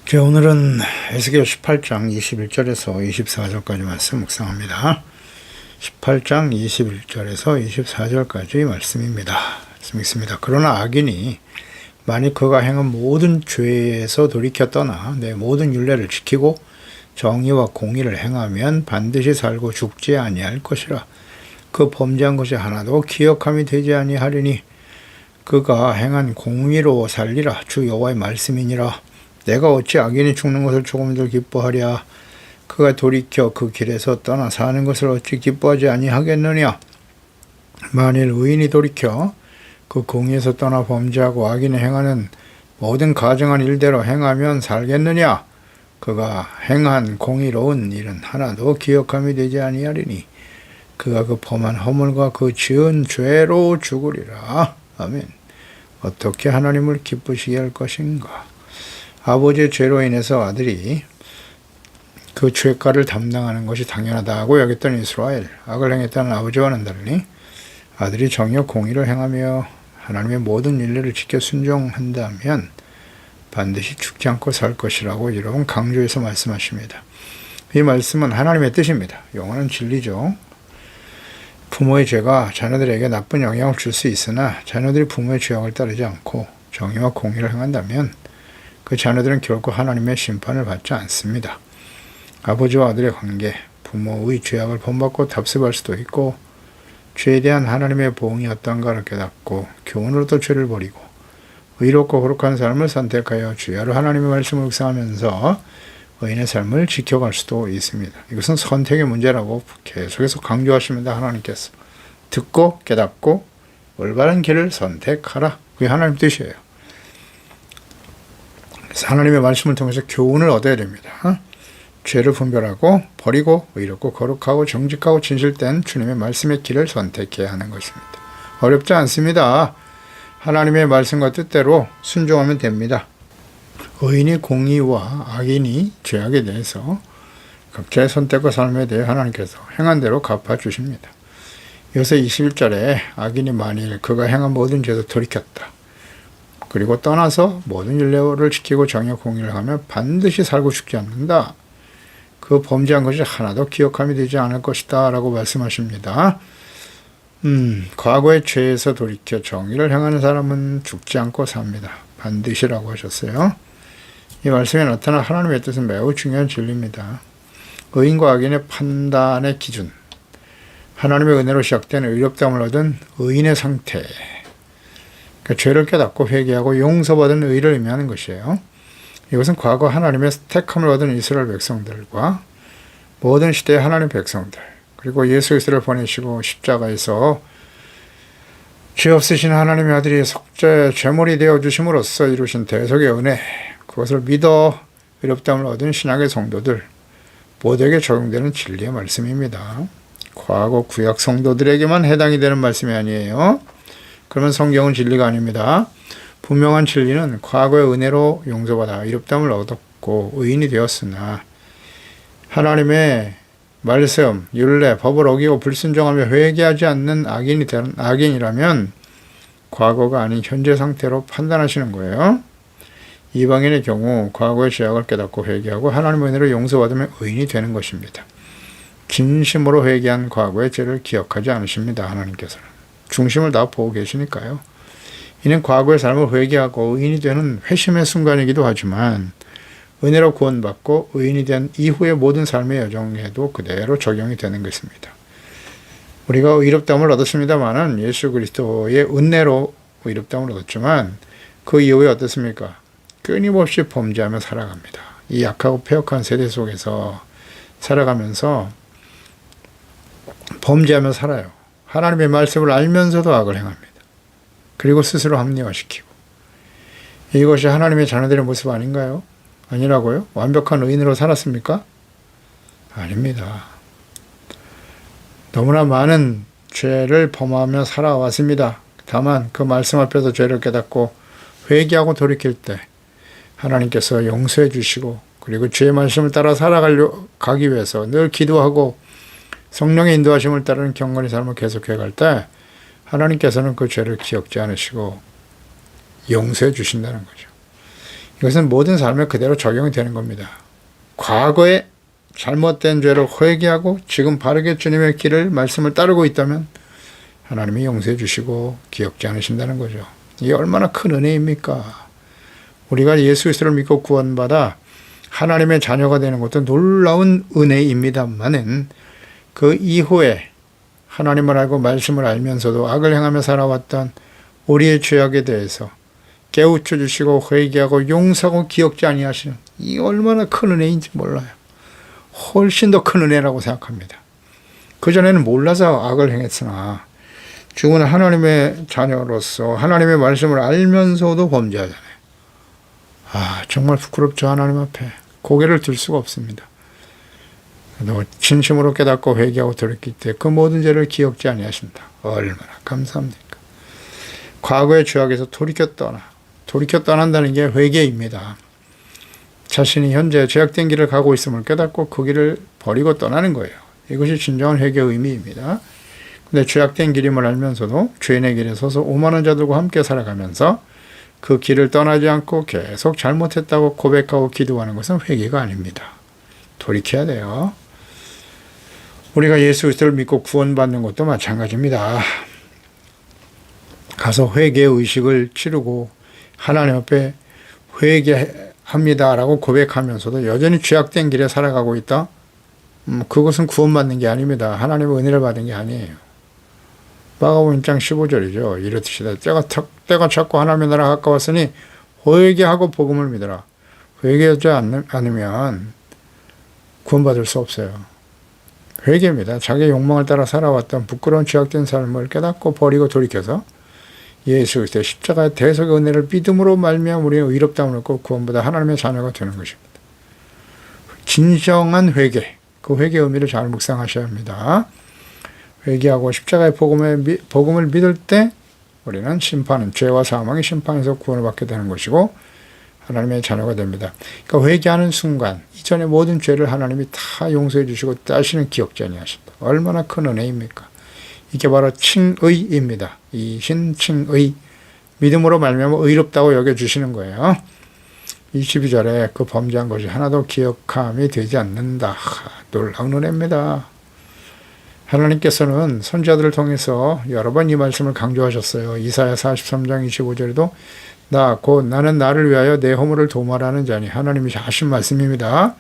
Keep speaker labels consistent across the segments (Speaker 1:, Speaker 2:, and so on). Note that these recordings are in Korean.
Speaker 1: 자, 오늘은 에스겔 18장 21절에서 24절까지 말씀 묵상합니다. 18장 21절에서 24절까지 말씀입니다. 말씀 있습니다. 그러나 악인이 만일 그가 행한 모든 죄에서 돌이켜 떠나 내 모든 율례를 지키고 정의와 공의를 행하면 반드시 살고 죽지 아니할 것이라. 그 범죄한 것이 하나도 기억함이 되지 아니하리니 그가 행한 공의로 살리라. 주 여호와의 말씀이니라. 내가 어찌 악인이 죽는 것을 조금도 기뻐하랴. 그가 돌이켜 그 길에서 떠나 사는 것을 어찌 기뻐하지 아니하겠느냐. 만일 의인이 돌이켜 그 공의에서 떠나 범죄하고 악인이 행하는 모든 가증한 일대로 행하면 살겠느냐. 그가 행한 공의로운 일은 하나도 기억함이 되지 아니하리니 그가 그 범한 허물과 그 지은 죄로 죽으리라. 아멘. 어떻게 하나님을 기쁘시게 할 것인가. 아버지의 죄로 인해서 아들이 그 죄가를 담당하는 것이 당연하다고 여겼던 이스라엘, 악을 행했다는 아버지와는 달리 아들이 정의와 공의를 행하며 하나님의 모든 율례를 지켜 순종한다면 반드시 죽지 않고 살 것이라고 여러분 강조해서 말씀하십니다. 이 말씀은 하나님의 뜻입니다. 영원한 진리죠. 부모의 죄가 자녀들에게 나쁜 영향을 줄 수 있으나 자녀들이 부모의 죄악을 따르지 않고 정의와 공의를 행한다면 그 자녀들은 결코 하나님의 심판을 받지 않습니다. 아버지와 아들의 관계, 부모의 죄악을 본받고 답습할 수도 있고 죄에 대한 하나님의 보응이 어떤가를 깨닫고 교훈으로도 죄를 버리고 의롭고 거룩한 삶을 선택하여 주야로 하나님의 말씀을 묵상하면서 의인의 삶을 지켜갈 수도 있습니다. 이것은 선택의 문제라고 계속해서 강조하십니다. 하나님께서 듣고 깨닫고 올바른 길을 선택하라. 그게 하나님 뜻이에요. 하나님의 말씀을 통해서 교훈을 얻어야 됩니다. 죄를 분별하고 버리고 의롭고 거룩하고 정직하고 진실된 주님의 말씀의 길을 선택해야 하는 것입니다. 어렵지 않습니다. 하나님의 말씀과 뜻대로 순종하면 됩니다. 의인이 공의와 악인이 죄악에 대해서 각자의 선택과 삶에 대해 하나님께서 행한 대로 갚아주십니다. 여기서 21절에 악인이 만일 그가 행한 모든 죄도 돌이켰다. 그리고 떠나서 모든 율례를 지키고 정의와 공의를 하며 반드시 살고 죽지 않는다. 그 범죄한 것이 하나도 기억함이 되지 않을 것이다 라고 말씀하십니다. 과거의 죄에서 돌이켜 정의를 행하는 사람은 죽지 않고 삽니다. 반드시라고 하셨어요. 이 말씀에 나타난 하나님의 뜻은 매우 중요한 진리입니다. 의인과 악인의 판단의 기준, 하나님의 은혜로 시작된 의롭다함을 얻은 의인의 상태, 그러니까 죄를 깨닫고 회개하고 용서받은 의를 의미하는 것이에요. 이것은 과거 하나님의 택함을 얻은 이스라엘 백성들과 모든 시대의 하나님 백성들, 그리고 예수 그리스도를 보내시고 십자가에서 죄 없으신 하나님의 아들이 속죄 제물이 되어 주심으로써 이루신 대속의 은혜, 그것을 믿어 의롭다함을 얻은 신약의 성도들 모두에게 적용되는 진리의 말씀입니다. 과거 구약 성도들에게만 해당이 되는 말씀이 아니에요. 그러면 성경은 진리가 아닙니다. 분명한 진리는 과거의 은혜로 용서받아 의롭다함을 얻었고 의인이 되었으나 하나님의 말씀, 율례, 법을 어기고 불순종하며 회개하지 않는 악인이라면 과거가 아닌 현재 상태로 판단하시는 거예요. 이방인의 경우 과거의 죄악을 깨닫고 회개하고 하나님의 은혜로 용서받으면 의인이 되는 것입니다. 진심으로 회개한 과거의 죄를 기억하지 않으십니다. 하나님께서는. 중심을 다 보고 계시니까요. 이는 과거의 삶을 회개하고 의인이 되는 회심의 순간이기도 하지만 은혜로 구원받고 의인이 된 이후의 모든 삶의 여정에도 그대로 적용이 되는 것입니다. 우리가 의롭다함을 얻었습니다마는 예수 그리스도의 은혜로 의롭다함을 얻었지만 그 이후에 어떻습니까? 끊임없이 범죄하며 살아갑니다. 이 약하고 패역한 세대 속에서 살아가면서 범죄하며 살아요. 하나님의 말씀을 알면서도 악을 행합니다. 그리고 스스로 합리화시키고. 이것이 하나님의 자녀들의 모습 아닌가요? 아니라고요? 완벽한 의인으로 살았습니까? 아닙니다. 너무나 많은 죄를 범하며 살아왔습니다. 다만 그 말씀 앞에서 죄를 깨닫고 회개하고 돌이킬 때 하나님께서 용서해 주시고 그리고 주의 말씀을 따라 살아가기 위해서 늘 기도하고 성령의 인도하심을 따르는 경건의 삶을 계속해 갈 때 하나님께서는 그 죄를 기억지 않으시고 용서해 주신다는 거죠. 이것은 모든 삶에 그대로 적용이 되는 겁니다. 과거에 잘못된 죄를 회개하고 지금 바르게 주님의 길을 말씀을 따르고 있다면 하나님이 용서해 주시고 기억지 않으신다는 거죠. 이게 얼마나 큰 은혜입니까? 우리가 예수 그리스도를 믿고 구원받아 하나님의 자녀가 되는 것도 놀라운 은혜입니다만은 그 이후에 하나님을 알고 말씀을 알면서도 악을 행하며 살아왔던 우리의 죄악에 대해서 깨우쳐 주시고 회개하고 용서하고 기억지 아니하시는 이 얼마나 큰 은혜인지 몰라요. 훨씬 더 큰 은혜라고 생각합니다. 그전에는 몰라서 악을 행했으나 지금은 하나님의 자녀로서 하나님의 말씀을 알면서도 범죄하잖아요. 정말 부끄럽죠. 하나님 앞에 고개를 들 수가 없습니다. 너 진심으로 깨닫고 회개하고 돌이킬 때 그 모든 죄를 기억지 아니하신다. 얼마나 감사합니까? 과거의 죄악에서 돌이켜 떠난다는 게 회개입니다. 자신이 현재 죄악된 길을 가고 있음을 깨닫고 그 길을 버리고 떠나는 거예요. 이것이 진정한 회개의 의미입니다. 근데 죄악된 길임을 알면서도 죄인의 길에 서서 오만한 자들과 함께 살아가면서 그 길을 떠나지 않고 계속 잘못했다고 고백하고 기도하는 것은 회개가 아닙니다. 돌이켜야 돼요. 우리가 예수 그리스도를 믿고 구원받는 것도 마찬가지입니다. 가서 회개의 의식을 치르고 하나님 앞에 회개합니다라고 고백하면서도 여전히 죄악된 길에 살아가고 있다? 그것은 구원받는 게 아닙니다. 하나님의 은혜를 받은 게 아니에요. 마가복음 1장 15절이죠. 이르시되 때가 찼고 하나님의 나라가 가까웠으니 회개하고 복음을 믿으라. 회개하지 않으면 구원받을 수 없어요. 회개입니다. 자기의 욕망을 따라 살아왔던 부끄러운 죄악된 삶을 깨닫고 버리고 돌이켜서 예수 그리스도의 십자가의 대속의 은혜를 믿음으로 말미암아 우리의 의롭다함을 얻고 구원받아 하나님의 자녀가 되는 것입니다. 진정한 회개, 그 회개의 의미를 잘 묵상하셔야 합니다. 회개하고 십자가의 복음을 믿을 때 우리는 심판은 죄와 사망의 심판에서 구원을 받게 되는 것이고 하나님의 자녀가 됩니다. 그러니까 회개하는 순간 이전의 모든 죄를 하나님이 다 용서해 주시고 다시는 기억지 아니하신다. 얼마나 큰 은혜입니까? 이게 바로 칭의입니다. 이신칭의 믿음으로 말미암아 의롭다고 여겨주시는 거예요. 22절에 그 범죄한 것이 하나도 기억함이 되지 않는다. 놀라운 은혜입니다. 하나님께서는 선지자들을 통해서 여러 번 이 말씀을 강조하셨어요. 이사야 43장 25절에도 곧 나는 나를 위하여 내 허물을 도말하는 자니 하나님이 하신 말씀입니다.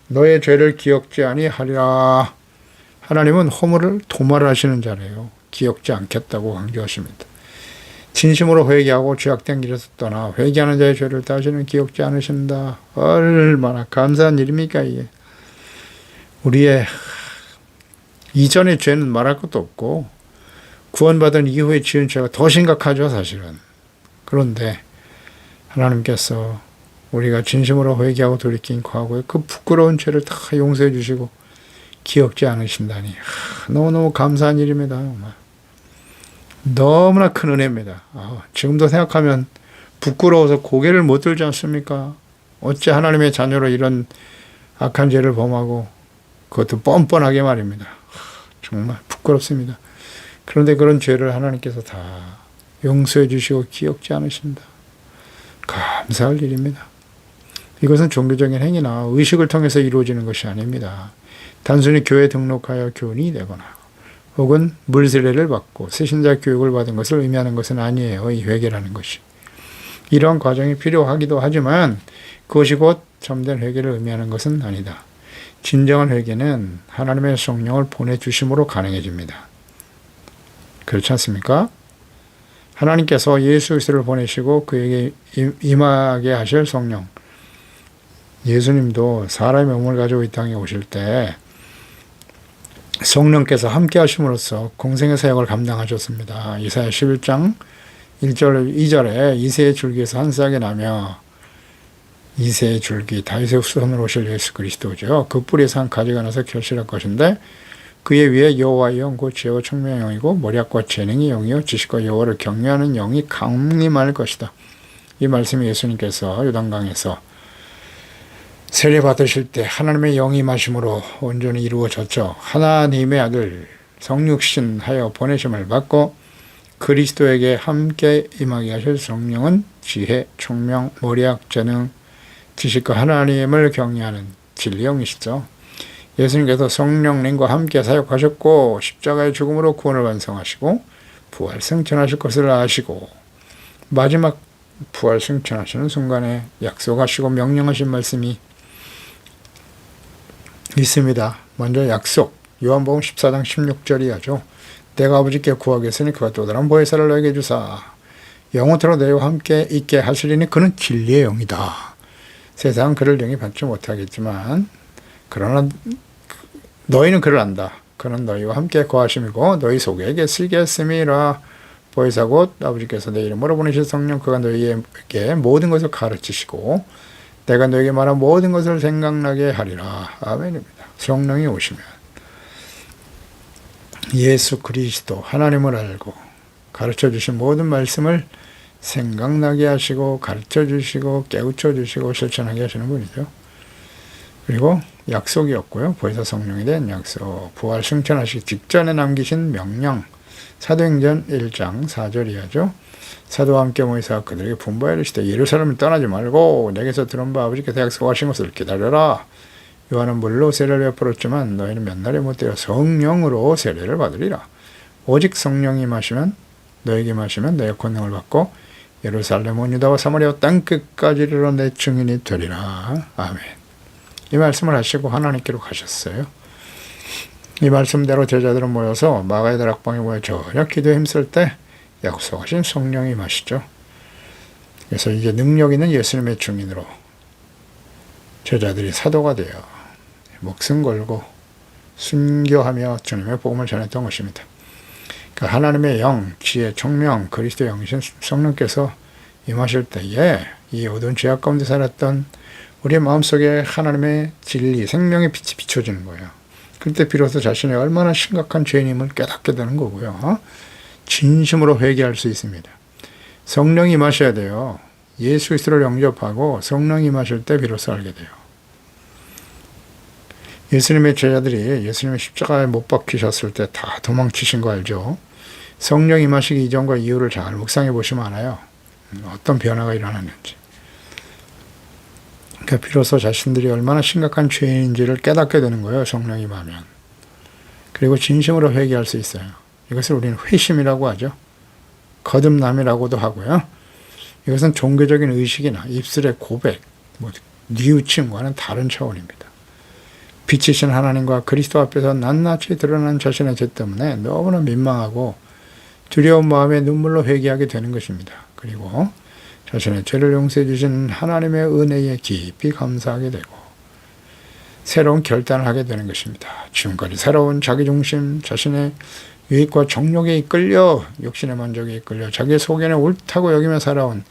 Speaker 1: 너의 죄를 기억지 아니하리라. 하나님은 허물을 도말하시는 자래요. 기억지 않겠다고 강조하십니다. 진심으로 회개하고 죄악된 길에서 떠나 회개하는 자의 죄를 다시는 기억지 않으신다. 얼마나 감사한 일입니까 이게. 우리의 이전의 죄는 말할 것도 없고 구원받은 이후에 지은 죄가 더 심각하죠 사실은. 그런데 하나님께서 우리가 진심으로 회개하고 돌이킨 과거의 그 부끄러운 죄를 다 용서해 주시고 기억지 않으신다니 너무너무 감사한 일입니다. 정말. 너무나 큰 은혜입니다. 지금도 생각하면 부끄러워서 고개를 못 들지 않습니까? 어째 하나님의 자녀로 이런 악한 죄를 범하고 그것도 뻔뻔하게 말입니다. 정말 부끄럽습니다. 그런데 그런 죄를 하나님께서 다 용서해 주시고 기억지 않으신다. 감사할 일입니다. 이것은 종교적인 행위나 의식을 통해서 이루어지는 것이 아닙니다. 단순히 교회에 등록하여 교인이 되거나 혹은 물세례를 받고 새신자 교육을 받은 것을 의미하는 것은 아니에요. 이 회개라는 것이. 이러한 과정이 필요하기도 하지만 그것이 곧 참된 회개를 의미하는 것은 아니다. 진정한 회개는 하나님의 성령을 보내주심으로 가능해집니다. 그렇지 않습니까? 하나님께서 예수 그리스도를 보내시고 그에게 임하게 하실 성령. 예수님도 사람의 몸을 가지고 이 땅에 오실 때 성령께서 함께 하심으로써 공생의 사역을 감당하셨습니다. 이사야 11장 1절 2절에 이새의 줄기에서 한 싹이 나며 이새의 줄기 다윗의 후손으로 오실 예수 그리스도죠. 그 뿌리에서 한 가지가 나서 결실할 것인데 그의 위에 여호와의 영 곧 지혜와 청명의 영이고 머리학과 재능의 영이요 지식과 여호와를 경외하는 영이 강림할 것이다. 이 말씀이 예수님께서 요단강에서 세례 받으실 때 하나님의 영이 임하심으로 온전히 이루어졌죠. 하나님의 아들 성육신하여 보내심을 받고 그리스도에게 함께 임하게 하실 성령은 지혜, 총명, 머리학, 재능, 지식과 하나님을 경외하는 진리의 영이시죠. 예수님께서 성령님과 함께 사역하셨고 십자가의 죽음으로 구원을 완성하시고 부활 승천하실 것을 아시고 마지막 부활 승천하시는 순간에 약속하시고 명령하신 말씀이 있습니다. 먼저 약속, 요한복음 14장 16절이야죠. 내가 아버지께 구하겠으니 그가 또 다른 보혜사를 너에게 주사 영원토록 너희와 함께 있게 하시리니 그는 진리의 영이다. 세상은 그를 영입받지 못하겠지만 그러나 너희는 그를 안다. 그는 너희와 함께 거하심이고 너희 속에 계시겠음이라. 보혜사 곧 아버지께서 내 이름으로 보내신 성령 그가 너희에게 모든 것을 가르치시고 내가 너희에게 말한 모든 것을 생각나게 하리라. 아멘입니다. 성령이 오시면 예수 그리스도 하나님을 알고 가르쳐 주신 모든 말씀을 생각나게 하시고 가르쳐 주시고 깨우쳐 주시고 실천하게 하시는 분이죠. 그리고 약속이었고요. 보혜사 성령에 대한 약속, 부활 승천하시기 직전에 남기신 명령, 사도행전 1장 4절이야죠. 사도와 함께 모이사 그들에게 분부하여 이르시되 예루살렘을 떠나지 말고 내게서 들은 바 아버지께서 약속하신 것을 기다려라. 요한은 물로 세례를 베풀었지만 너희는 몇 날에 못 되어 성령으로 세례를 받으리라. 오직 성령이 임하시면 너에게 임하시면 너의 권능을 받고 예루살렘 온 유다와 사마리아 땅 끝까지 이르러 내 증인이 되리라. 아멘. 이 말씀을 하시고 하나님께로 가셨어요. 이 말씀대로 제자들은 모여서 마가의 다락방에 모여 저녁 기도에 힘쓸 때 약속하신 성령이 임하시죠. 그래서 이제 능력 있는 예수님의 증인으로 제자들이 사도가 되어 목숨 걸고 순교하며 주님의 복음을 전했던 것입니다. 그러니까 하나님의 영, 지혜, 총명, 그리스도의 영이신 성령께서 임하실 때에 이 어두운 죄악 가운데 살았던 우리의 마음속에 하나님의 진리, 생명의 빛이 비춰지는 거예요. 그때 비로소 자신이 얼마나 심각한 죄인임을 깨닫게 되는 거고요. 진심으로 회개할 수 있습니다. 성령이 임하셔야 돼요. 예수 그리스도를 영접하고 성령이 임하실 때 비로소 알게 돼요. 예수님의 제자들이 예수님의 십자가에 못 박히셨을 때 다 도망치신 거 알죠? 성령이 임하시기 이전과 이후를 잘 묵상해 보시면 알아요. 어떤 변화가 일어났는지. 그러니까 비로소 자신들이 얼마나 심각한 죄인인지를 깨닫게 되는 거예요. 성령이 임하면. 그리고 진심으로 회개할 수 있어요. 이것을 우리는 회심이라고 하죠. 거듭남이라고도 하고요. 이것은 종교적인 의식이나 입술의 고백, 뉘우침과는 다른 차원입니다. 빛이신 하나님과 그리스도 앞에서 낱낱이 드러난 자신의 죄 때문에 너무나 민망하고 두려운 마음에 눈물로 회개하게 되는 것입니다. 그리고 자신의 죄를 용서해 주신 하나님의 은혜에 깊이 감사하게 되고 새로운 결단을 하게 되는 것입니다. 지금까지 새로운 자기중심, 자신의 유익과 정욕에 이끌려 욕심의 만족에 이끌려 자기의 소견에 옳다고 여기며 살아온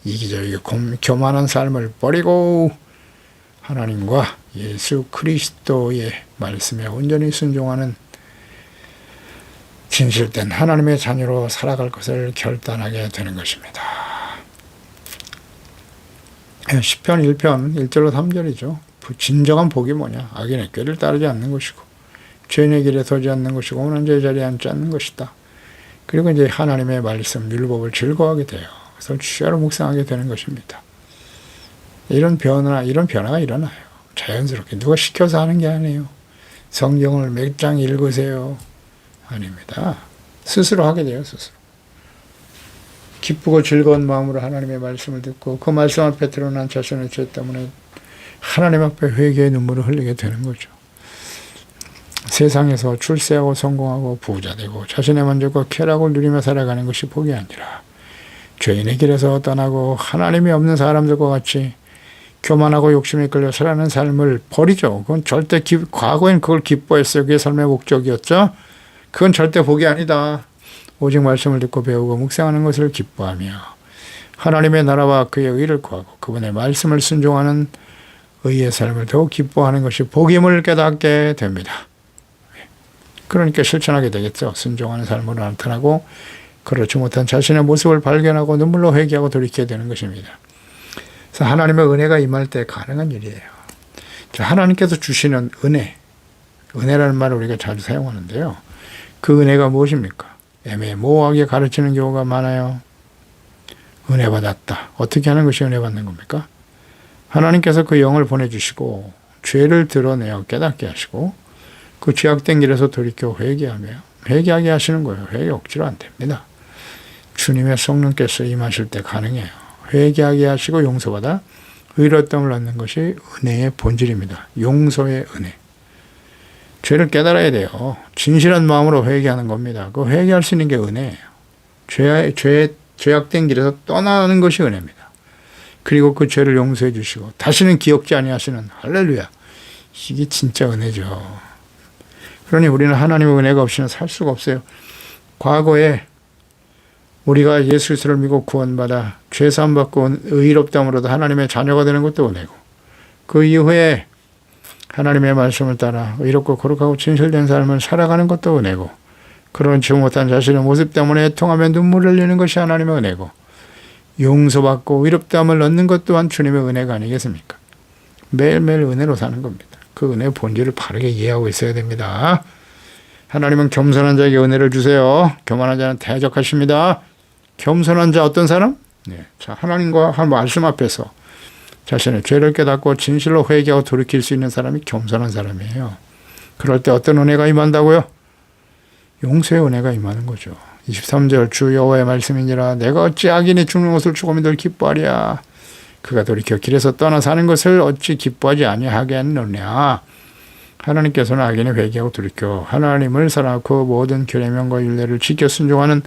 Speaker 1: 이기적이고 교만한 삶을 버리고 하나님과 예수 그리스도의 말씀에 온전히 순종하는 진실된 하나님의 자녀로 살아갈 것을 결단하게 되는 것입니다. 시편 1편 1절로 3절이죠. 진정한 복이 뭐냐? 악인의 꾀를 따르지 않는 것이고 죄인의 길에 서지 않는 것이고 오는 자의 자리에 앉지 않는 것이다. 그리고 이제 하나님의 말씀, 율법을 즐거워하게 돼요. 그래서 취하로 묵상하게 되는 것입니다. 이런 변화가 일어나요. 자연스럽게. 누가 시켜서 하는 게 아니에요. 성경을 몇 장 읽으세요. 아닙니다. 스스로 하게 돼요. 스스로. 기쁘고 즐거운 마음으로 하나님의 말씀을 듣고 그 말씀 앞에 드러난 자신의 죄 때문에 하나님 앞에 회개의 눈물을 흘리게 되는 거죠. 세상에서 출세하고 성공하고 부자되고 자신의 만족과 쾌락을 누리며 살아가는 것이 복이 아니라 죄인의 길에서 떠나고 하나님이 없는 사람들과 같이 교만하고 욕심에 끌려 살아가는 삶을 버리죠. 그건 절대 과거엔 그걸 기뻐했어요. 그게 삶의 목적이었죠. 그건 절대 복이 아니다. 오직 말씀을 듣고 배우고 묵상하는 것을 기뻐하며 하나님의 나라와 그의 의를 구하고 그분의 말씀을 순종하는 의의 삶을 더욱 기뻐하는 것이 복임을 깨닫게 됩니다. 그러니까 실천하게 되겠죠. 순종하는 삶으로 나타나고 그렇지 못한 자신의 모습을 발견하고 눈물로 회개하고 돌이키게 되는 것입니다. 그래서 하나님의 은혜가 임할 때 가능한 일이에요. 하나님께서 주시는 은혜라는 말을 우리가 자주 사용하는데요. 그 은혜가 무엇입니까? 애매모호하게 가르치는 경우가 많아요. 은혜 받았다. 어떻게 하는 것이 은혜 받는 겁니까? 하나님께서 그 영을 보내주시고 죄를 드러내어 깨닫게 하시고 그 죄악된 길에서 돌이켜 회개하게 하시는 거예요. 회개 억지로 안 됩니다. 주님의 성령께서 임하실 때 가능해요. 회개하게 하시고 용서받아 의롭다함을 얻는 것이 은혜의 본질입니다. 용서의 은혜. 죄를 깨달아야 돼요. 진실한 마음으로 회개하는 겁니다. 그 회개할 수 있는 게 은혜예요. 죄악된 길에서 떠나는 것이 은혜입니다. 그리고 그 죄를 용서해 주시고 다시는 기억지 아니하시는 할렐루야. 이게 진짜 은혜죠. 그러니 우리는 하나님의 은혜가 없이는 살 수가 없어요. 과거에 우리가 예수 그리스도를 믿고 구원받아 죄사함 받고 의롭다함으로도 하나님의 자녀가 되는 것도 은혜고 그 이후에 하나님의 말씀을 따라 의롭고 거룩하고 진실된 삶을 살아가는 것도 은혜고 그런지 못한 자신의 모습 때문에 애통하며 눈물을 흘리는 것이 하나님의 은혜고 용서받고 의롭다함을 얻는 것 또한 주님의 은혜가 아니겠습니까? 매일매일 은혜로 사는 겁니다. 그 은혜의 본질을 바르게 이해하고 있어야 됩니다. 하나님은 겸손한 자에게 은혜를 주세요. 교만한 자는 대적하십니다. 겸손한 자 어떤 사람? 네. 자, 하나님과 한 말씀 앞에서 자신의 죄를 깨닫고 진실로 회개하고 돌이킬 수 있는 사람이 겸손한 사람이에요. 그럴 때 어떤 은혜가 임한다고요? 용서의 은혜가 임하는 거죠. 23절 주 여호와의 말씀이니라 내가 어찌 악인이 죽는 것을 죽음이들 기뻐하랴. 그가 돌이켜 길에서 떠나 사는 것을 어찌 기뻐하지 아니하겠느냐. 하나님께서는 악인이 회개하고 돌이켜 하나님을 사랑하고 모든 계명과 율례를 지켜 순종하는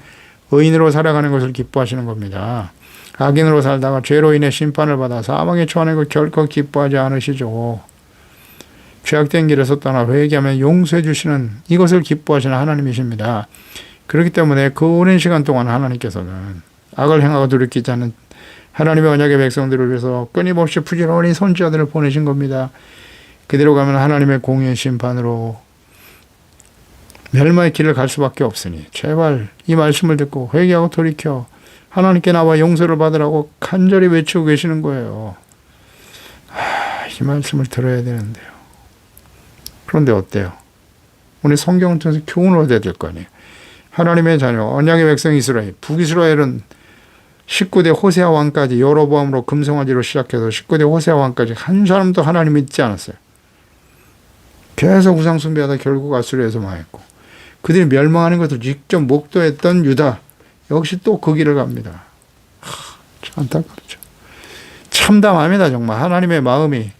Speaker 1: 의인으로 살아가는 것을 기뻐하시는 겁니다. 악인으로 살다가 죄로 인해 심판을 받아 사망에 처하는 것 결코 기뻐하지 않으시죠. 죄악된 길에서 떠나 회개하면 용서해 주시는 이것을 기뻐하시는 하나님이십니다. 그렇기 때문에 그 오랜 시간 동안 하나님께서는 악을 행하고 돌이키지 않는 하나님의 언약의 백성들을 위해서 끊임없이 부지런히 선지자들을 보내신 겁니다. 그대로 가면 하나님의 공의의 심판으로 멸망의 길을 갈 수밖에 없으니 제발 이 말씀을 듣고 회개하고 돌이켜 하나님께 나와 용서를 받으라고 간절히 외치고 계시는 거예요. 이 말씀을 들어야 되는데요. 그런데 어때요? 우리 성경을 통해서 교훈을 얻어야 될 거 아니에요. 하나님의 자녀 언약의 백성 이스라엘 북이스라엘은 19대 호세아 왕까지 여로보암으로 금송아지로 시작해서 19대 호세아 왕까지 한 사람도 하나님 믿지 않았어요. 계속 우상 숭배하다 결국 아수르에서 망했고 그들이 멸망하는 것을 직접 목도했던 유다 역시 또 그 길을 갑니다. 참 안타깝죠. 참담합니다. 정말 하나님의 마음이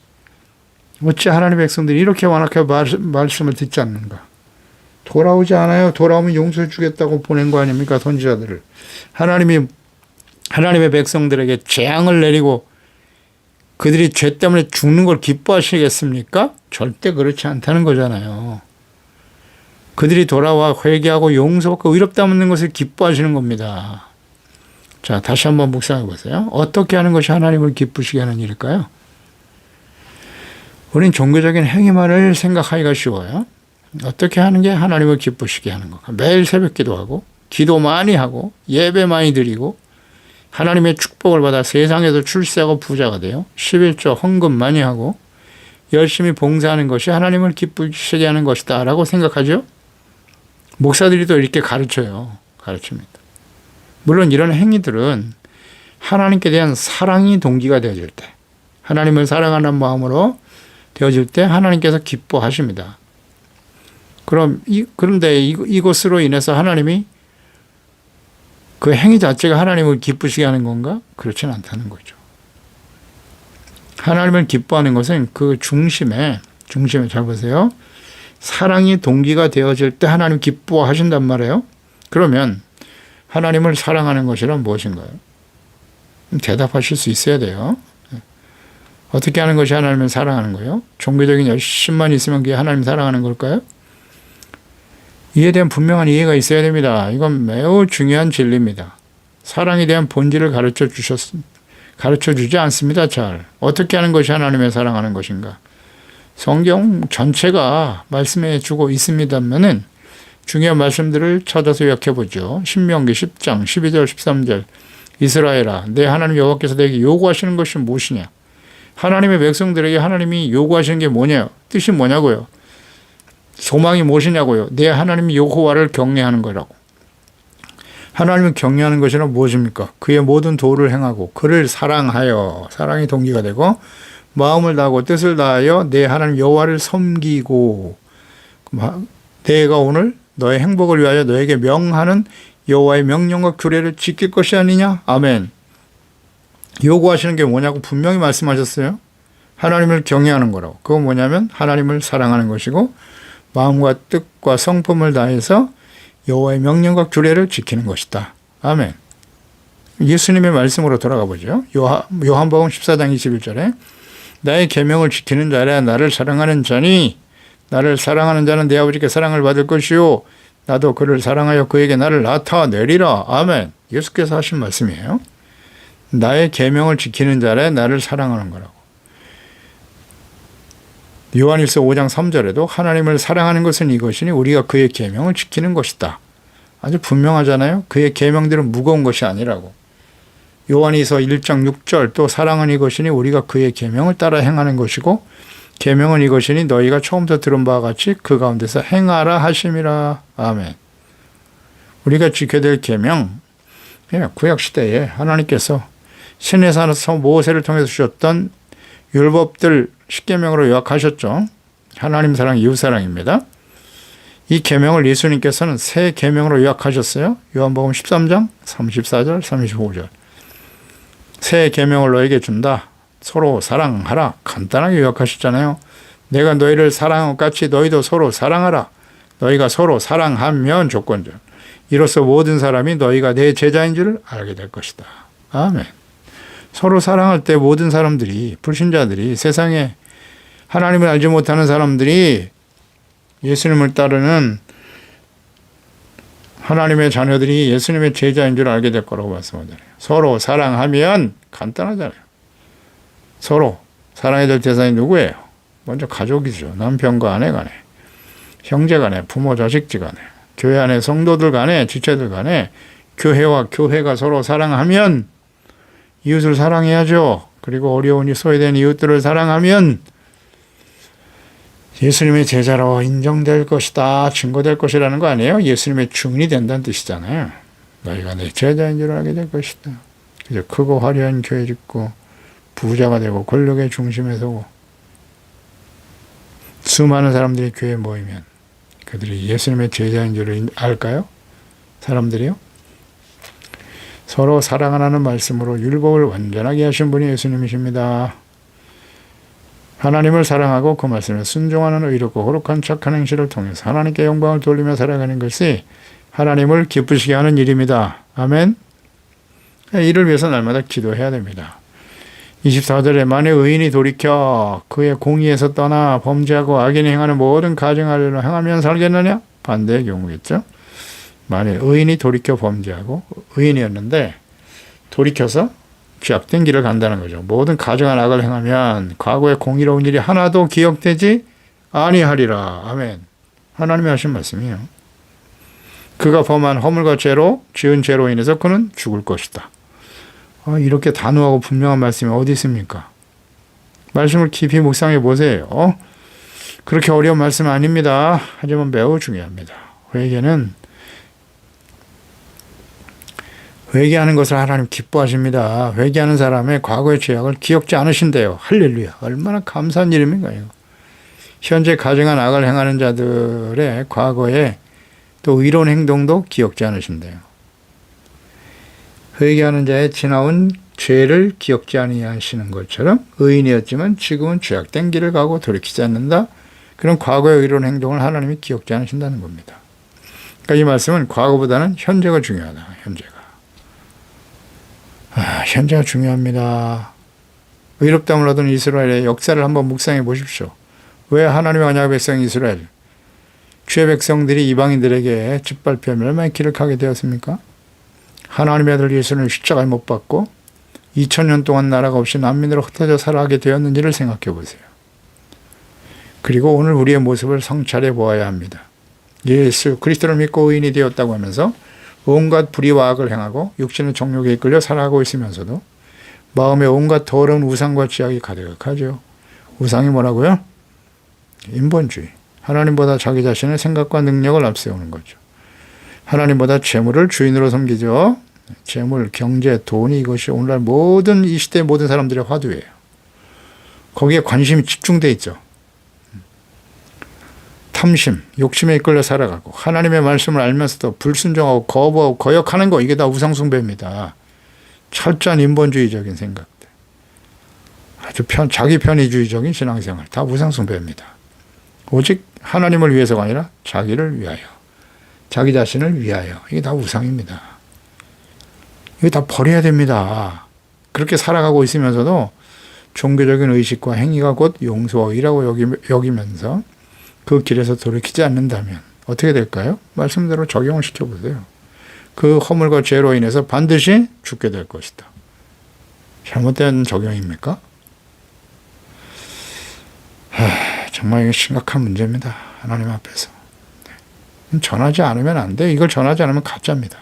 Speaker 1: 어찌 하나님의 백성들이 이렇게 완악하게 말씀을 듣지 않는가. 돌아오지 않아요. 돌아오면 용서해 주겠다고 보낸 거 아닙니까? 선지자들을. 하나님의 백성들에게 재앙을 내리고 그들이 죄 때문에 죽는 걸 기뻐하시겠습니까? 절대 그렇지 않다는 거잖아요. 그들이 돌아와 회개하고 용서받고 의롭다 없는 것을 기뻐하시는 겁니다. 자, 다시 한번 묵상해 보세요. 어떻게 하는 것이 하나님을 기쁘시게 하는 일일까요? 우린 종교적인 행위만을 생각하기가 쉬워요. 어떻게 하는 게 하나님을 기쁘시게 하는 건가? 매일 새벽 기도하고 기도 많이 하고 예배 많이 드리고 하나님의 축복을 받아 세상에도 출세하고 부자가 돼요. 11조 헌금 많이 하고 열심히 봉사하는 것이 하나님을 기쁘시게 하는 것이다 라고 생각하죠. 목사들이 또 이렇게 가르칩니다. 물론 이런 행위들은 하나님께 대한 사랑이 동기가 되어질 때 하나님을 사랑하는 마음으로 되어질 때 하나님께서 기뻐하십니다. 그런데 이것으로 인해서 하나님이 그 행위 자체가 하나님을 기쁘시게 하는 건가? 그렇지는 않다는 거죠. 하나님을 기뻐하는 것은 그 중심에 잘 보세요. 사랑이 동기가 되어질 때 하나님 기뻐하신단 말이에요. 그러면 하나님을 사랑하는 것이란 무엇인가요? 대답하실 수 있어야 돼요. 어떻게 하는 것이 하나님을 사랑하는 거예요? 종교적인 열심만 있으면 그게 하나님 사랑하는 걸까요? 이에 대한 분명한 이해가 있어야 됩니다. 이건 매우 중요한 진리입니다. 사랑에 대한 본질을 가르쳐 주지 않습니다. 잘. 어떻게 하는 것이 하나님의 사랑하는 것인가? 성경 전체가 말씀해 주고 있습니다면은 중요한 말씀들을 찾아서 요약해보죠. 신명기 10장 12절 13절 이스라엘아 내 하나님 여호와께서 내게 요구하시는 것이 무엇이냐? 하나님의 백성들에게 하나님이 요구하시는 게 뭐냐? 뜻이 뭐냐고요? 소망이 무엇이냐고요? 내 하나님 여호와를 경외하는 거라고. 하나님을 경외하는 것이란 무엇입니까? 그의 모든 도를 행하고 그를 사랑하여, 사랑이 동기가 되고 마음을 다하고 뜻을 다하여 내 하나님 여호와를 섬기고, 내가 오늘 너의 행복을 위하여 너에게 명하는 여호와의 명령과 규례를 지킬 것이 아니냐? 아멘. 요구하시는 게 뭐냐고 분명히 말씀하셨어요. 하나님을 경외하는 거라고. 그건 뭐냐면 하나님을 사랑하는 것이고 마음과 뜻과 성품을 다해서 여호와의 명령과 규례를 지키는 것이다. 아멘. 예수님의 말씀으로 돌아가 보죠. 요한복음 14장 21절에 나의 계명을 지키는 자라 나를 사랑하는 자니 나를 사랑하는 자는 내 아버지께 사랑을 받을 것이요 나도 그를 사랑하여 그에게 나를 나타내리라. 아멘. 예수께서 하신 말씀이에요. 나의 계명을 지키는 자라 나를 사랑하는 거라고. 요한일서 5장 3절에도 하나님을 사랑하는 것은 이것이니 우리가 그의 계명을 지키는 것이다. 아주 분명하잖아요. 그의 계명들은 무거운 것이 아니라고. 요한일서 1장 6절 또 사랑은 이것이니 우리가 그의 계명을 따라 행하는 것이고 계명은 이것이니 너희가 처음부터 들은 바와 같이 그 가운데서 행하라 하심이라. 아멘. 우리가 지켜야 될 계명, 구약시대에 하나님께서 시내산에서 모세를 통해서 주셨던 율법들 10계명으로 요약하셨죠. 하나님 사랑, 이웃 사랑입니다. 이 계명을 예수님께서는 세 계명으로 요약하셨어요. 요한복음 13장 34절 35절. 새 계명을 너에게 준다. 서로 사랑하라. 간단하게 요약하셨잖아요. 내가 너희를 사랑한 것 같이 너희도 서로 사랑하라. 너희가 서로 사랑하면 조건적. 이로써 모든 사람이 너희가 내 제자인 줄을 알게 될 것이다. 아멘. 서로 사랑할 때 모든 사람들이, 불신자들이, 세상에 하나님을 알지 못하는 사람들이 예수님을 따르는 하나님의 자녀들이 예수님의 제자인 줄 알게 될 거라고 말씀하잖아요. 서로 사랑하면 간단하잖아요. 서로 사랑해야 될 대상이 누구예요? 먼저 가족이죠. 남편과 아내 간에, 형제 간에, 부모 자식지 간에, 교회 안에 성도들 간에, 지체들 간에, 교회와 교회가 서로 사랑하면 이웃을 사랑해야죠. 그리고 어려우니 소외된 이웃들을 사랑하면 예수님의 제자로 인정될 것이다, 증거될 것이라는 거 아니에요? 예수님의 증인이 된다는 뜻이잖아요. 너희가 내 제자인 줄 알게 될 것이다. 그래서 크고 화려한 교회 짓고 부자가 되고 권력의 중심에 서고 수많은 사람들이 교회에 모이면 그들이 예수님의 제자인 줄 알까요? 사람들이요? 서로 사랑하라는 말씀으로 율법을 완전하게 하신 분이 예수님이십니다. 하나님을 사랑하고 그 말씀에 순종하는 의롭고 거룩한 착한 행실을 통해서 하나님께 영광을 돌리며 살아가는 것이 하나님을 기쁘시게 하는 일입니다. 아멘. 이를 위해서 날마다 기도해야 됩니다. 24절에 만일 의인이 돌이켜 그의 공의에서 떠나 범죄하고 악인이 행하는 모든 가증하려고 행하면 살겠느냐? 반대의 경우겠죠. 만일 의인이 돌이켜 범죄하고 의인이었는데 돌이켜서 죄악된 길을 간다는 거죠. 모든 가증한 악을 행하면 과거의 공의로운 일이 하나도 기억되지 아니하리라. 아멘. 하나님이 하신 말씀이에요. 그가 범한 허물과 죄로 지은 죄로 인해서 그는 죽을 것이다. 이렇게 단호하고 분명한 말씀이 어디 있습니까? 말씀을 깊이 묵상해 보세요. 그렇게 어려운 말씀 아닙니다. 하지만 매우 중요합니다. 회개하는 것을 하나님 기뻐하십니다. 회개하는 사람의 과거의 죄악을 기억지 않으신대요. 할렐루야. 얼마나 감사한 일입니까? 이거. 현재 가증한 악을 행하는 자들의 과거에 또 의로운 행동도 기억지 않으신대요. 회개하는 자의 지나온 죄를 기억지 아니하시는 것처럼 의인이었지만 지금은 죄악된 길을 가고 돌이키지 않는다. 그런 과거의 의로운 행동을 하나님이 기억지 않으신다는 겁니다. 그러니까 이 말씀은 과거보다는 현재가 중요하다. 현재가 중요합니다. 의롭다함을 얻은 이스라엘의 역사를 한번 묵상해 보십시오. 왜 하나님의 언약의 백성 이스라엘, 주의 백성들이 이방인들에게 짓밟혀 멸망의 길을 가게 되었습니까? 하나님의 아들 예수는 십자가에 못 박고 2000년 동안 나라가 없이 난민으로 흩어져 살아가게 되었는지를 생각해 보세요. 그리고 오늘 우리의 모습을 성찰해 보아야 합니다. 예수 그리스도를 믿고 의인이 되었다고 하면서 온갖 불의와 악을 행하고 육신의 정욕에 이끌려 살아가고 있으면서도 마음에 온갖 더러운 우상과 지약이 가득하죠. 우상이 뭐라고요? 인본주의. 하나님보다 자기 자신의 생각과 능력을 앞세우는 거죠. 하나님보다 재물을 주인으로 섬기죠. 재물, 경제, 돈이 이것이 오늘날 모든 이 시대의 모든 사람들의 화두예요. 거기에 관심이 집중돼 있죠. 탐심, 욕심에 이끌려 살아가고 하나님의 말씀을 알면서도 불순종하고 거부하고 거역하는 거, 이게 다 우상숭배입니다. 철저한 인본주의적인 생각들, 아주 자기 편의주의적인 신앙생활, 다 우상숭배입니다. 오직 하나님을 위해서가 아니라 자기를 위하여, 자기 자신을 위하여, 이게 다 우상입니다. 이거 다 버려야 됩니다. 그렇게 살아가고 있으면서도 종교적인 의식과 행위가 곧 용서와 의라고 여기면서 그 길에서 돌이키지 않는다면 어떻게 될까요? 말씀대로 적용을 시켜보세요. 그 허물과 죄로 인해서 반드시 죽게 될 것이다. 잘못된 적용입니까? 정말 이게 심각한 문제입니다. 하나님 앞에서. 전하지 않으면 안 돼. 이걸 전하지 않으면 가짜입니다.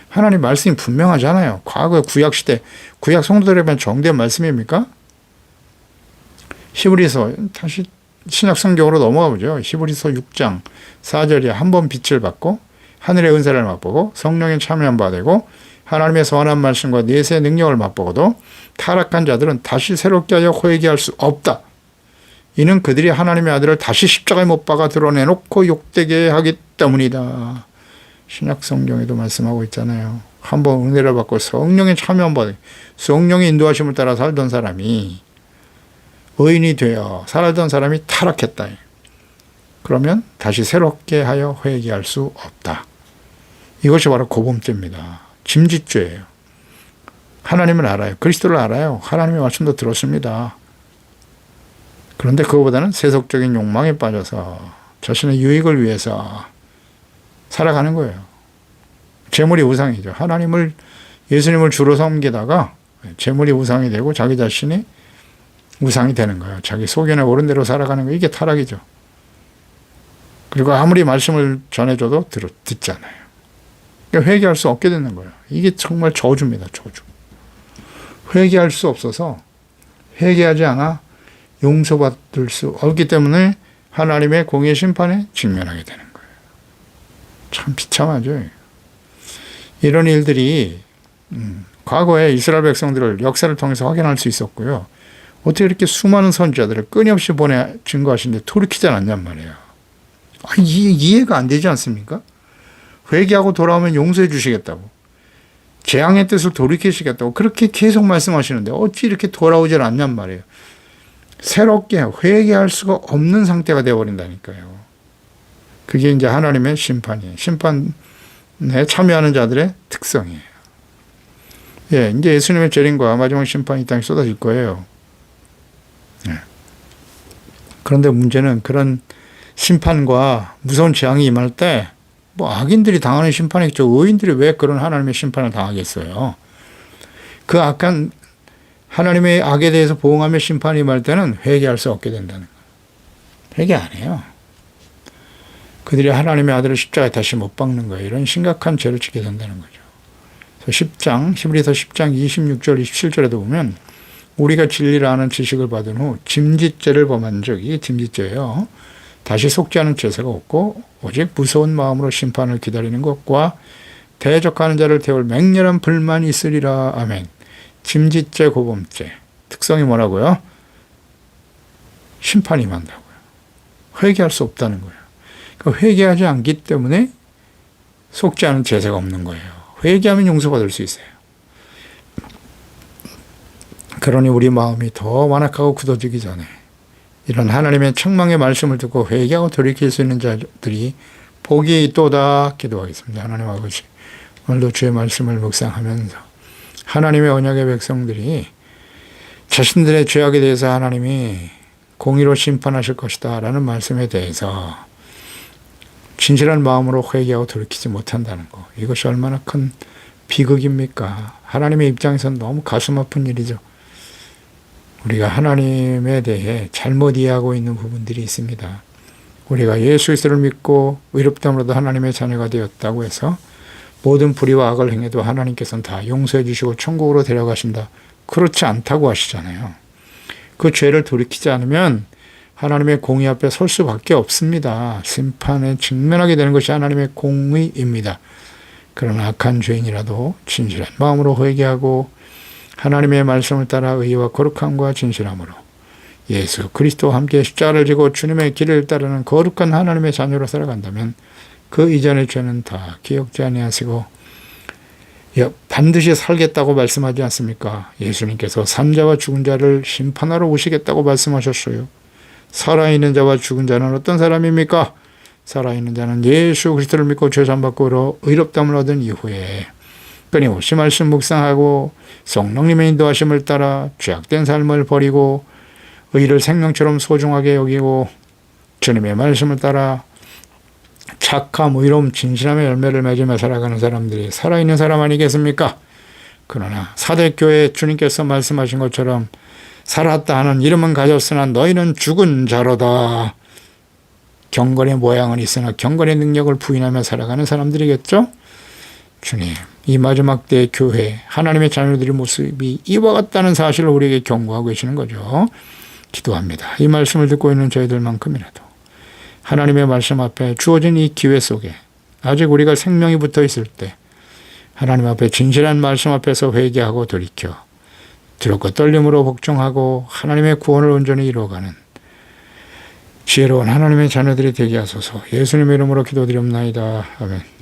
Speaker 1: 하나님 말씀이 분명하잖아요. 과거 구약시대, 구약 성도들에게만 정된 말씀입니까? 히브리서, 다시 신약 성경으로 넘어가 보죠. 히브리서 6장 4절에 한 번 빛을 받고 하늘의 은사를 맛보고 성령에 참여한 바 되고 하나님의 선한 말씀과 내세의 능력을 맛보고도 타락한 자들은 다시 새롭게 하여 회개할 수 없다. 이는 그들이 하나님의 아들을 다시 십자가에 못 박아 드러내놓고 욕되게 하기 때문이다. 신약 성경에도 말씀하고 있잖아요. 한 번 은혜를 받고 성령에 참여한 바 되고 성령의 인도하심을 따라 살던 사람이 의인이 되어 살았던 사람이 타락했다. 그러면 다시 새롭게 하여 회개할 수 없다. 이것이 바로 고범죄입니다. 짐짓죄예요. 하나님을 알아요. 그리스도를 알아요. 하나님의 말씀도 들었습니다. 그런데 그거보다는 세속적인 욕망에 빠져서 자신의 유익을 위해서 살아가는 거예요. 재물이 우상이죠. 예수님을 주로 섬기다가 재물이 우상이 되고 자기 자신이 우상이 되는 거예요. 자기 소견에 옳은 대로 살아가는 거, 이게 타락이죠. 그리고 아무리 말씀을 전해줘도 듣잖아요. 그러니까 회개할 수 없게 되는 거예요. 이게 정말 저주입니다. 저주. 회개할 수 없어서 회개하지 않아 용서받을 수 없기 때문에 하나님의 공의 심판에 직면하게 되는 거예요. 참 비참하죠. 이런 일들이 과거에 이스라엘 백성들을 역사를 통해서 확인할 수 있었고요. 어떻게 이렇게 수많은 선지자들을 끊임없이 보내 증거하시는데 돌이키지 않았냔 말이에요. 이해가 안 되지 않습니까? 회개하고 돌아오면 용서해 주시겠다고, 재앙의 뜻을 돌이키시겠다고 그렇게 계속 말씀하시는데 어찌 이렇게 돌아오질 않냔 말이에요. 새롭게 회개할 수가 없는 상태가 되어버린다니까요. 그게 이제 하나님의 심판이에요. 심판에 참여하는 자들의 특성이에요. 예, 이제 예수님의 재림과 마지막 심판이 이 땅에 쏟아질 거예요. 예. 그런데 문제는 그런 심판과 무서운 재앙이 임할 때 악인들이 당하는 심판이겠죠. 의인들이 왜 그런 하나님의 심판을 당하겠어요? 그 악한 하나님의 악에 대해서 보응하며 심판이 임할 때는 회개할 수 없게 된다는 거예요. 회개 안 해요. 그들이 하나님의 아들을 십자가에 다시 못 박는 거예요. 이런 심각한 죄를 짓게 된다는 거죠. 그래서 히브리서 10장 26절 27절에도 보면 우리가 진리를 아는 지식을 받은 후 짐짓죄를 범한 적이 짐짓죄예요. 다시 속지 않은 죄가 없고 오직 무서운 마음으로 심판을 기다리는 것과 대적하는 자를 태울 맹렬한 불만이 있으리라. 아멘. 짐짓죄, 고범죄 특성이 뭐라고요? 심판이 임한다고요. 회개할 수 없다는 거예요. 그러니까 회개하지 않기 때문에 속지 않은 죄가 없는 거예요. 회개하면 용서받을 수 있어요. 그러니 우리 마음이 더 완악하고 굳어지기 전에 이런 하나님의 책망의 말씀을 듣고 회개하고 돌이킬 수 있는 자들이 복이 있도다. 기도하겠습니다. 하나님 아버지, 오늘도 주의 말씀을 묵상하면서 하나님의 언약의 백성들이 자신들의 죄악에 대해서 하나님이 공의로 심판하실 것이다 라는 말씀에 대해서 진실한 마음으로 회개하고 돌이키지 못한다는 것, 이것이 얼마나 큰 비극입니까? 하나님의 입장에서는 너무 가슴 아픈 일이죠. 우리가 하나님에 대해 잘못 이해하고 있는 부분들이 있습니다. 우리가 예수 그리스도를 믿고 의롭다함으로도 하나님의 자녀가 되었다고 해서 모든 불의와 악을 행해도 하나님께서는 다 용서해 주시고 천국으로 데려가신다. 그렇지 않다고 하시잖아요. 그 죄를 돌이키지 않으면 하나님의 공의 앞에 설 수밖에 없습니다. 심판에 직면하게 되는 것이 하나님의 공의입니다. 그러나 악한 죄인이라도 진실한 마음으로 회개하고 하나님의 말씀을 따라 의와 거룩함과 진실함으로 예수 그리스도와 함께 십자가를 지고 주님의 길을 따르는 거룩한 하나님의 자녀로 살아간다면 그 이전의 죄는 다 기억지 아니하시고 반드시 살겠다고 말씀하지 않습니까? 예수님께서 산자와 죽은 자를 심판하러 오시겠다고 말씀하셨어요. 살아있는 자와 죽은 자는 어떤 사람입니까? 살아있는 자는 예수 그리스도를 믿고 죄사함받고 의롭다함을 얻은 이후에 끊임없이 말씀 묵상하고 성령님의 인도하심을 따라 죄악된 삶을 버리고 의를 생명처럼 소중하게 여기고 주님의 말씀을 따라 착함, 의로움, 진실함의 열매를 맺으며 살아가는 사람들이 살아있는 사람 아니겠습니까? 그러나 사대교회 주님께서 말씀하신 것처럼 살았다 하는 이름은 가졌으나 너희는 죽은 자로다. 경건의 모양은 있으나 경건의 능력을 부인하며 살아가는 사람들이겠죠? 주님, 이 마지막 때의 교회, 하나님의 자녀들의 모습이 이와 같다는 사실을 우리에게 경고하고 계시는 거죠. 기도합니다. 이 말씀을 듣고 있는 저희들만큼이라도 하나님의 말씀 앞에 주어진 이 기회 속에 아직 우리가 생명이 붙어 있을 때 하나님 앞에 진실한 말씀 앞에서 회개하고 돌이켜 두렵고 떨림으로 복종하고 하나님의 구원을 온전히 이루어가는 지혜로운 하나님의 자녀들이 되게 하소서. 예수님의 이름으로 기도드립나이다. 아멘.